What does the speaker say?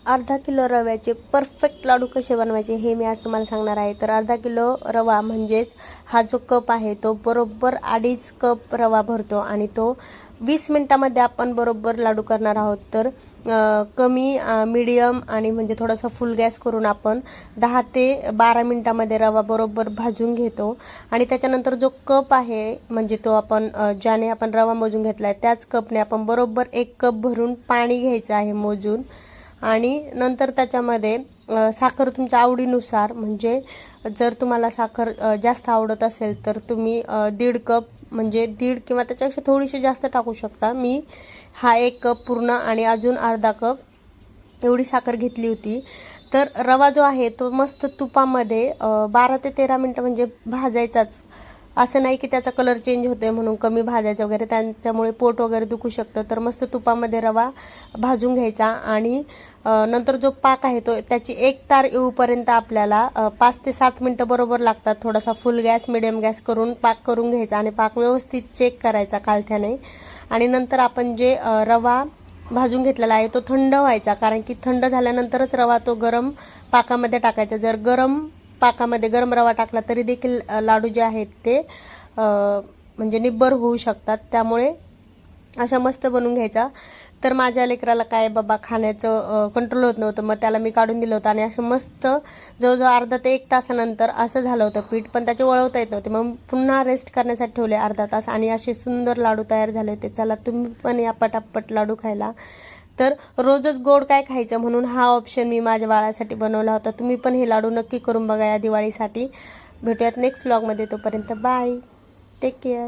अर्धा किलो रव्याचे परफेक्ट लाडू कसे बनवायचे हे मी आज तुम्हाला सांगणार आहे। तर अर्धा किलो रवा म्हणजेच हा जो कप आहे तो बरोबर 2.5 कप रवा भरतो आणि तो 20 मिनिटांमध्ये आपण बरोबर लाडू करणार आहोत। तर कमी मीडियम आणि म्हणजे थोडासा फुल गॅस करून आपण 10 ते 12 मिनिटांमध्ये रवा बरोबर भाजून घेतो आणि त्याच्यानंतर जो कप आहे म्हणजे तो आपण ज्याने आपण रवा मोजून घेतलाय त्याच कपने आपण बरोबर 1 कप भरून पाणी घ्यायचं आहे मोजून आणि नंतर त्याच्यामध्ये साखर तुमच्या आवडीनुसार म्हणजे जर तुम्हाला साखर जास्त आवडत असेल तर तुम्ही 1.5 कप म्हणजे 1.5 किंवा त्याच्यापेक्षा थोडीशी जास्त टाकू शकता। मी हा 1 कप पूर्ण आणि अजून अर्धा कप एवढी साखर घेतली होती। तर रवा जो आहे तो मस्त तुपामध्ये 12 ते 13 मिनिटं म्हणजे भाजायचाच, असं नाही की त्याचा कलर चेंज होतोय म्हणून कमी भाजायचं वगैरे, त्याच्यामुळे पोट वगैरे दुखू शकतं। तर मस्त तुपामध्ये रवा भाजून घ्यायचा आणि नंतर जो पाक आहे तो त्याची एक तार येऊपर्यंत आपल्याला 5 ते 7 मिनिटं बरोबर लागतात। थोडासा फुल गॅस मिडियम गॅस करून पाक करून घ्यायचा आणि पाक व्यवस्थित चेक करायचा कालथ्याने आणि नंतर आपण जे रवा भाजून घेतलेला आहे तो थंड व्हायचा, कारण की थंड झाल्यानंतरच रवा तो गरम पाकामध्ये टाकायचा। जर गरम पाकामध्ये गरम रवा टाकला तरी देखील लाडू जे आहेत ते म्हणजे निब्बर होऊ शकतात, त्यामुळे अशा मस्त बनवून घ्यायचा। तर माझ्या लेकराला काय बाबा खाण्याचं कंट्रोल होत नव्हतं, मग त्याला मी काढून दिलं होतं आणि असं मस्त जवळजवळ अर्धा ते 1 तासानंतर असं झालं होतं पीठ, पण त्याचे वळवता येत नव्हते, मग पुन्हा रेस्ट करण्यासाठी ठेवले अर्धा तास आणि असे सुंदर लाडू तयार झाले होते। चला तुम्ही पण या पटापट लाडू खायला। तर रोजच गोड काय खायचं म्हणून हा ऑप्शन मी माझ्या बाळासाठी बनवला होता। तुम्ही पण हे लाडू नक्की करून बघा या दिवाळीसाठी। भेटूयात नेक्स्ट व्लॉगमध्ये, तोपर्यंत बाय, टेक केअर।